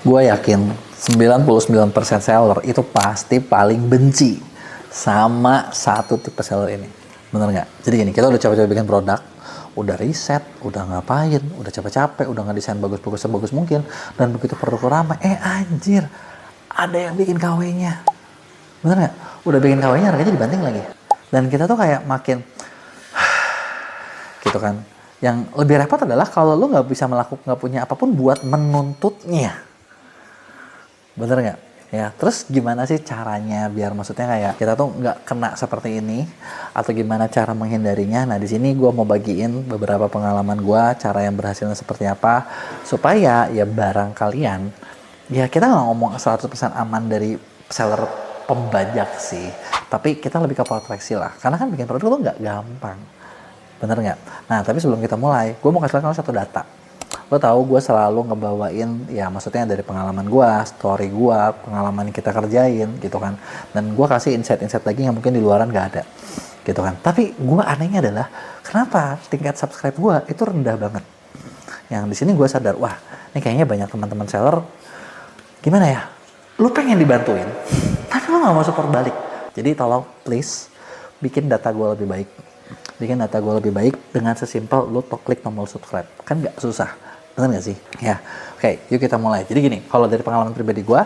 Gue yakin 99% seller itu pasti paling benci sama satu tipe seller ini. Bener nggak? Jadi gini, kita udah capek-capek bikin produk, udah riset, udah ngapain, udah capek-capek, udah ngedesain bagus-bagus sebagus mungkin, dan begitu produk ramai, anjir, ada yang bikin KW-nya. Bener nggak? Udah bikin KW-nya harganya dibanting lagi. Dan kita tuh kayak makin gitu kan. Yang lebih repot adalah kalau lu nggak bisa melakukan, nggak punya apapun buat menuntutnya. Bener nggak? Ya, terus gimana sih caranya biar maksudnya kayak kita tuh nggak kena seperti ini, atau gimana cara menghindarinya? Nah, di sini gue mau bagiin beberapa pengalaman gue, cara yang berhasilnya seperti apa, supaya ya barang kalian, ya kita nggak ngomong 100% aman dari seller pembajak sih, tapi kita lebih ke proteksi lah, karena kan bikin produk tuh nggak gampang. Bener nggak? Nah, tapi sebelum kita mulai, gue mau kasih kalian satu data. Lo tahu gue selalu ngebawain, ya maksudnya dari pengalaman gue, story gue, pengalaman yang kita kerjain gitu kan. Dan gue kasih insight-insight lagi yang mungkin di luaran gak ada gitu kan. Tapi gue anehnya adalah, kenapa tingkat subscribe gue itu rendah banget. Yang di sini gue sadar, wah ini kayaknya banyak teman-teman seller, gimana ya, lu pengen dibantuin, tapi lu gak mau support balik. Jadi tolong please, bikin data gue lebih baik. Bikin data gue lebih baik dengan sesimpel lu klik tombol subscribe. Kan gak susah. Bener gak sih? Ya, oke, yuk kita mulai. Jadi gini, kalau dari pengalaman pribadi gue,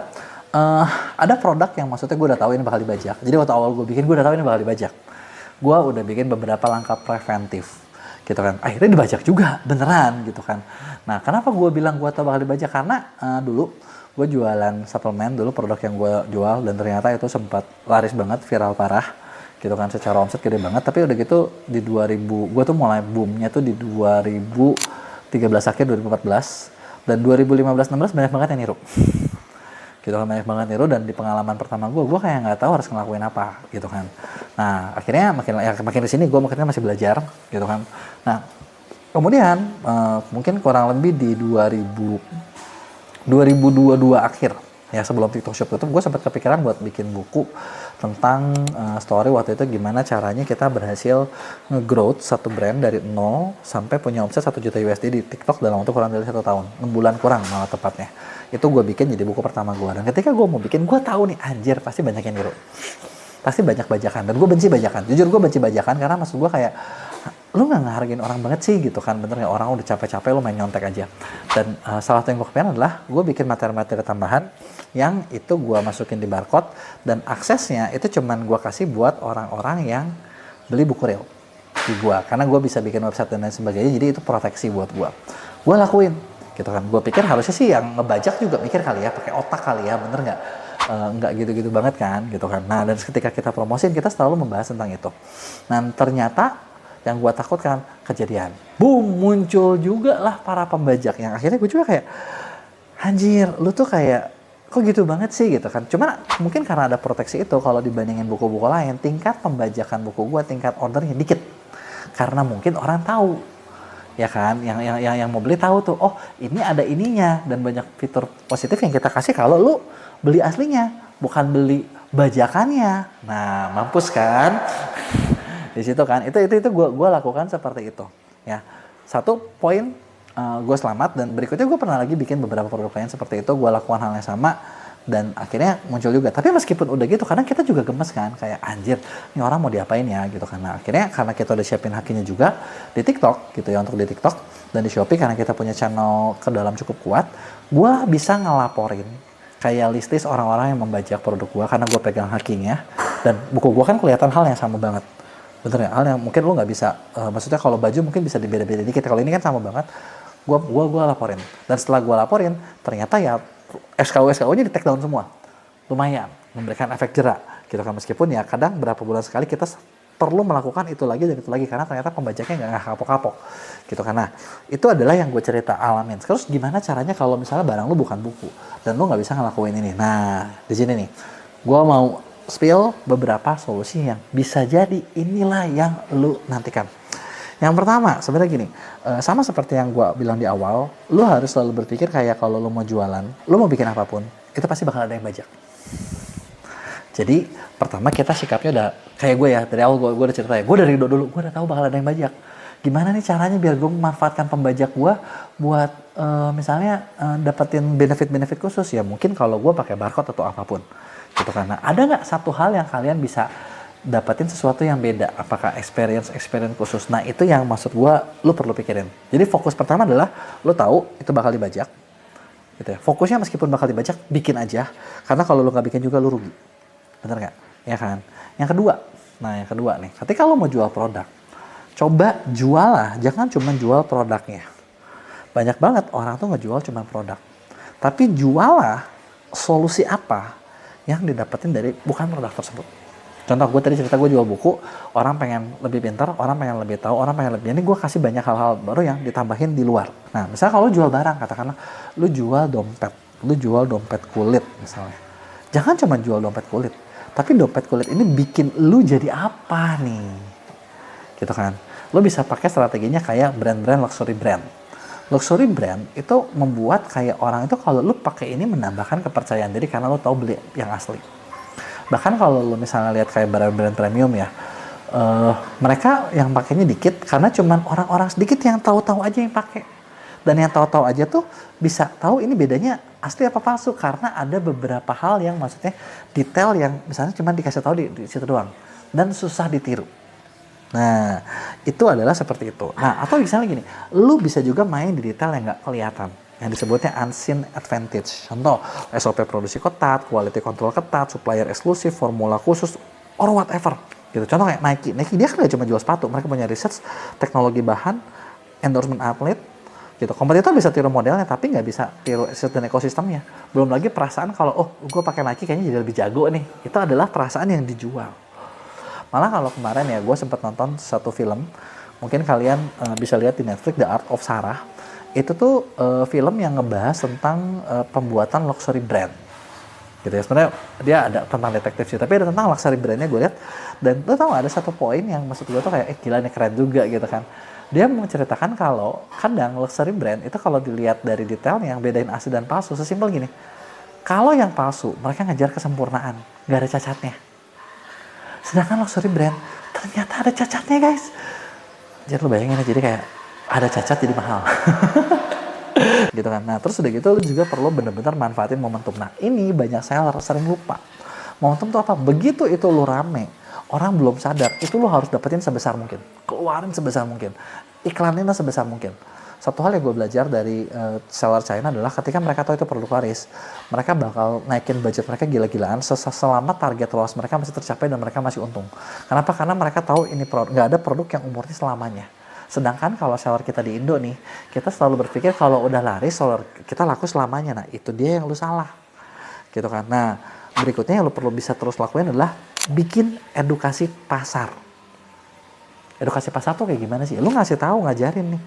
ada produk yang maksudnya gue udah tahu ini bakal dibajak. Jadi waktu awal gue bikin, gue udah tahu ini bakal dibajak. Gue udah bikin beberapa langkah preventif, gitu kan. Akhirnya dibajak juga, beneran, gitu kan. Nah, kenapa gue bilang gue tahu bakal dibajak? Karena dulu gue jualan suplemen, dulu produk yang gue jual, dan ternyata itu sempat laris banget, viral parah, gitu kan. Secara omset gede banget, tapi udah gitu di 2000, gue tuh mulai boomnya tuh di 2013 akhir 2014, dan 2015-16 banyak banget yang niru gitu kan, banyak banget niru. Dan di pengalaman pertama gue kayak nggak tahu harus ngelakuin apa gitu kan. Nah akhirnya makin kesini gue makin masih belajar gitu kan. Nah kemudian mungkin kurang lebih di 2022 akhir ya, sebelum TikTok Shop itu gue sempat kepikiran buat bikin buku tentang story waktu itu, gimana caranya kita berhasil nge-growth satu brand dari 0 sampai punya omset 1 juta USD di TikTok dalam waktu kurang dari 1 tahun, 6 bulan kurang malah tepatnya. Itu gue bikin jadi buku pertama gue. Dan ketika gue mau bikin, gue tahu nih anjir pasti banyak yang niru, pasti banyak bajakan, dan gue benci bajakan. Jujur gue benci bajakan karena maksud gue kayak, lu nggak ngehargain orang banget sih gitu kan. Bener nggak? Orang udah capek-capek lu main nyontek aja. Dan salah satu yang gue kepengen adalah gue bikin materi-materi tambahan yang itu gue masukin di barcode, dan aksesnya itu cuman gue kasih buat orang-orang yang beli buku real di gue, karena gue bisa bikin website dan lain sebagainya. Jadi itu proteksi buat gue lakuin gitu kan. Gue pikir harusnya sih yang ngebajak juga mikir kali ya, pakai otak kali ya, bener nggak? Nggak gitu-gitu banget kan gitu kan. Nah, dan ketika kita promosiin, kita selalu membahas tentang itu. Nah ternyata yang gue takutkan kejadian, boom, muncul juga lah para pembajak, yang akhirnya gue juga kayak, anjir lu tuh kayak kok gitu banget sih gitu kan. Cuman mungkin karena ada proteksi itu, kalau dibandingin buku-buku lain, tingkat pembajakan buku gue, tingkat ordernya dikit, karena mungkin orang tahu ya kan, yang mau beli tahu tuh, oh ini ada ininya, dan banyak fitur positif yang kita kasih kalau lu beli aslinya, bukan beli bajakannya. Nah mampus kan di situ kan. Itu gue lakukan seperti itu ya. Satu poin, gue selamat. Dan berikutnya gue pernah lagi bikin beberapa produk lain seperti itu, gue lakukan hal yang sama, dan akhirnya muncul juga. Tapi meskipun udah gitu, kadang kita juga gemes kan, kayak anjir ini orang mau diapain ya gitu kan. Nah akhirnya karena kita udah siapin hakinya juga di TikTok gitu ya, untuk di TikTok dan di Shopee, karena kita punya channel ke dalam cukup kuat, gue bisa ngelaporin kayak listis orang-orang yang membajak produk gue, karena gue pegang hakinya. Dan buku gue kan kelihatan hal yang sama banget, bener ya, hal yang mungkin lu nggak bisa, maksudnya kalau baju mungkin bisa dibeda-beda dikit, kalau ini kan sama banget. Gue laporin, dan setelah gue laporin ternyata ya SKU-nya di take down semua, lumayan memberikan efek jerak gitu kan. Meskipun ya kadang berapa bulan sekali kita perlu melakukan itu lagi dan itu lagi, karena ternyata pembajaknya nggak kapok-kapok gitu kan. Nah itu adalah yang gue cerita alamin. Terus gimana caranya kalau misalnya barang lu bukan buku dan lu nggak bisa ngelakuin ini? Nah di sini nih gue mau spill beberapa solusi yang bisa jadi inilah yang lu nantikan. Yang pertama sebenarnya gini, sama seperti yang gue bilang di awal, lu harus selalu berpikir kayak kalau lu mau jualan, lu mau bikin apapun, itu pasti bakal ada yang bajak. Jadi pertama kita sikapnya udah kayak gue ya, dari awal gue udah cerita ya, gue dari dulu gue udah tahu bakal ada yang bajak Gimana nih caranya biar gue memanfaatkan pembajak gue buat misalnya dapetin benefit-benefit khusus ya, mungkin kalau gue pakai barcode atau apapun gitu. Karena ada nggak satu hal yang kalian bisa dapetin sesuatu yang beda, apakah experience khusus. Nah itu yang maksud gue lu perlu pikirin. Jadi fokus pertama adalah lu tahu itu bakal dibajak gitu ya. Fokusnya meskipun bakal dibajak, bikin aja, karena kalau lu nggak bikin juga lu rugi, bener nggak ya kan. Yang kedua nih, ketika lu mau jual produk, coba jual lah, jangan cuma jual produknya. Banyak banget orang tuh ngejual cuma produk, tapi jual lah solusi apa yang didapetin dari bukan produk tersebut. Contoh gue tadi cerita gue jual buku, orang pengen lebih pintar, orang pengen lebih tahu, orang pengen lebih, ini gue kasih banyak hal-hal baru yang ditambahin di luar. Nah misalnya kalau jual barang, katakanlah lu jual dompet kulit misalnya. Jangan cuma jual dompet kulit, tapi dompet kulit ini bikin lu jadi apa nih, gitu kan. Lu bisa pakai strateginya kayak brand-brand luxury brand. Luxury brand itu membuat kayak orang itu kalau lu pakai ini menambahkan kepercayaan diri karena lu tahu beli yang asli. Bahkan kalau lu misalnya lihat kayak brand-brand premium ya, mereka yang pakainya dikit karena cuman orang-orang sedikit yang tahu-tahu aja yang pakai. Dan yang tahu-tahu aja tuh bisa tahu ini bedanya asli apa palsu karena ada beberapa hal yang maksudnya detail yang misalnya cuma dikasih tahu di situ doang dan susah ditiru. Nah, itu adalah seperti itu. Nah, atau misalnya gini, lu bisa juga main di detail yang nggak kelihatan, yang disebutnya unseen advantage. Contoh, SOP produksi ketat, quality control ketat, supplier eksklusif, formula khusus, or whatever. Gitu. Contoh kayak Nike dia kan nggak cuma jual sepatu, mereka punya research, teknologi bahan, endorsement atlet, gitu. Kompetitor bisa tiru modelnya, tapi nggak bisa tiru sistem ekosistemnya. Belum lagi perasaan kalau, oh, gue pakai Nike kayaknya jadi lebih jago nih. Itu adalah perasaan yang dijual. Malah kalau kemarin ya, gue sempat nonton satu film, mungkin kalian bisa lihat di Netflix, The Art of Sarah. Itu tuh film yang ngebahas tentang pembuatan luxury brand. Gitu ya, sebenarnya dia ada tentang detektif sih, tapi ada tentang luxury brandnya gue lihat. Dan lo tau ada satu poin yang maksud gue tuh kayak, gila nih keren juga gitu kan. Dia menceritakan kalau kadang luxury brand itu kalau dilihat dari detailnya yang bedain asli dan palsu, sesimpel gini. Kalau yang palsu, mereka ngejar kesempurnaan, gak ada cacatnya. Sedangkan luxury brand ternyata ada cacatnya guys. Jadi lo bayangin aja, jadi kayak ada cacat jadi mahal. Gitu kan. Nah terus udah gitu lo juga perlu bener-bener manfaatin momentum. Nah ini banyak seller sering lupa. Momentum tuh apa? Begitu itu lo rame, orang belum sadar, itu lo harus dapetin sebesar mungkin. Keluarin sebesar mungkin. Iklanin sebesar mungkin. Satu hal yang gue belajar dari seller China adalah ketika mereka tahu itu produk laris, mereka bakal naikin budget mereka gila-gilaan selama target loss mereka masih tercapai dan mereka masih untung. Kenapa? Karena mereka tahu ini nggak ada produk yang umurnya selamanya. Sedangkan kalau seller kita di Indo nih, kita selalu berpikir kalau udah laris, seller kita laku selamanya. Nah itu dia yang lu salah. Gitu kan. Nah berikutnya yang lu perlu bisa terus lakuin adalah bikin edukasi pasar. Edukasi pasar tuh kayak gimana sih? Lu ngasih tahu, ngajarin nih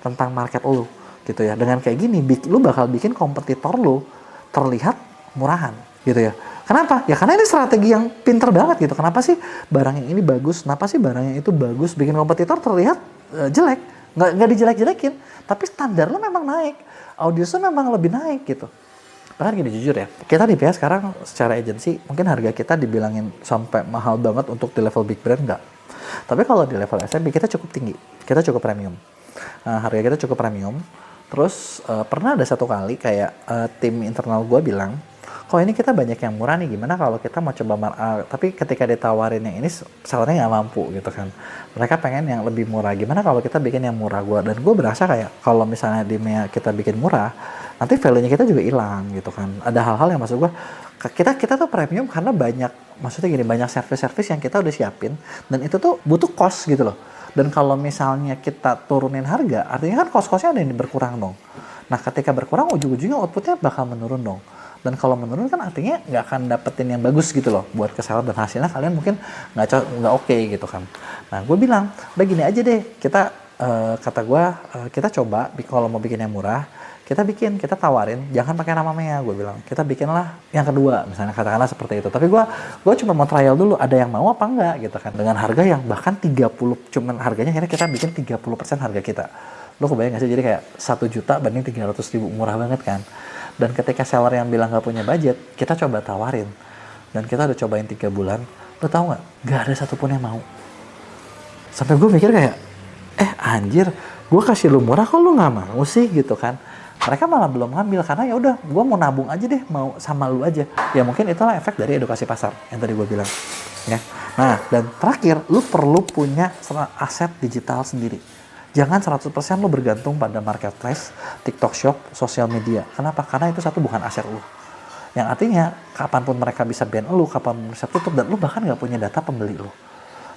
tentang market lu gitu ya. Dengan kayak gini lu bakal bikin kompetitor lu terlihat murahan gitu ya. Kenapa? Ya karena ini strategi yang pinter banget gitu. Kenapa sih barang yang ini bagus? Kenapa sih barang yang itu bagus? Bikin kompetitor terlihat jelek. Nggak dijelek-jelekin, tapi standar lu memang naik, audiens lu memang lebih naik gitu. Bahkan gini jujur ya, kita di PH sekarang secara agensi mungkin harga kita dibilangin sampai mahal banget untuk di level big brand, nggak. Tapi kalau di level SMB kita cukup tinggi, kita cukup premium. Harga kita cukup premium. Terus pernah ada satu kali kayak tim internal gue bilang, kok ini kita banyak yang murah nih, gimana kalau kita mau coba tapi ketika ditawarin yang ini sellernya nggak mampu gitu kan. Mereka pengen yang lebih murah, gimana kalau kita bikin yang murah. Dan gue berasa kayak kalau misalnya kita bikin murah, nanti value-nya kita juga hilang gitu kan. Ada hal-hal yang maksud gue, kita tuh premium karena maksudnya gini, banyak service-service yang kita udah siapin, dan itu tuh butuh cost gitu loh. Dan kalau misalnya kita turunin harga, artinya kan cost-costnya ada yang berkurang dong. Nah ketika berkurang, ujung-ujungnya outputnya bakal menurun dong. Dan kalau menurun kan artinya nggak akan dapetin yang bagus gitu loh buat ke seller, dan hasilnya kalian mungkin nggak oke gitu kan. Nah gue bilang, udah gini aja deh, kita kata gue, kita coba kalau mau bikin yang murah, kita tawarin, jangan pakai nama Mea, gue bilang. Kita bikinlah yang kedua, misalnya katakanlah seperti itu. Tapi gue cuma mau trial dulu, ada yang mau apa enggak gitu kan. Dengan harga yang bahkan 30, cuman harganya akhirnya kita bikin 30% harga kita. Lo kebayang gak sih, jadi kayak 1 juta banding 300.000, murah banget kan. Dan ketika seller yang bilang gak punya budget, kita coba tawarin. Dan kita udah cobain 3 bulan, lo tau gak? Gak ada satupun yang mau. Sampai gue mikir kayak, Anjir, gue kasih lu murah kok lu nggak mau sih gitu kan. Mereka malah belum ngambil karena ya udah gue mau nabung aja deh, mau sama lu aja. Ya mungkin itulah efek dari edukasi pasar yang tadi gue bilang. Ya. Nah, dan terakhir, lu perlu punya aset digital sendiri. Jangan 100% lu bergantung pada marketplace, TikTok Shop, sosial media. Kenapa? Karena itu satu bukan aset lu. Yang artinya, kapanpun mereka bisa ban lu, kapanpun bisa tutup, dan lu bahkan nggak punya data pembeli lu.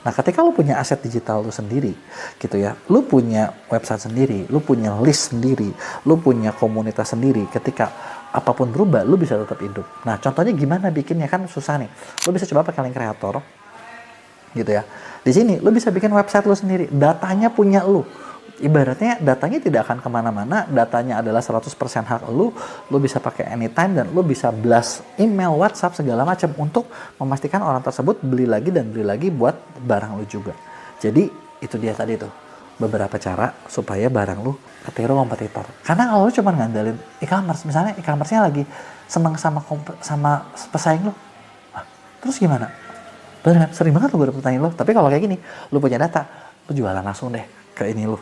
Nah, ketika lu punya aset digital lu sendiri, gitu ya, lu punya website sendiri, lu punya list sendiri, lu punya komunitas sendiri, ketika apapun berubah, lu bisa tetap hidup. Nah, contohnya gimana bikinnya? Kan susah nih. Lu bisa coba pakai link kreator, gitu ya. Di sini, lu bisa bikin website lu sendiri, datanya punya lu. Ibaratnya datanya tidak akan kemana-mana, datanya adalah 100% hak lu bisa pakai anytime dan lu bisa blast email, WhatsApp, segala macam untuk memastikan orang tersebut beli lagi dan beli lagi buat barang lu juga. Jadi itu dia tadi tuh, beberapa cara supaya barang lu ketiru kompetitor. Karena kalau lu cuma ngandalin e-commerce, misalnya e-commerce-nya lagi seneng sama pesaing lu, terus gimana? Bener kan? Sering banget lu gue dapet pertanyaan lu. Tapi kalau kayak gini, lu punya data, lu jualan langsung deh ke ini lu.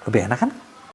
Lebih enak kan?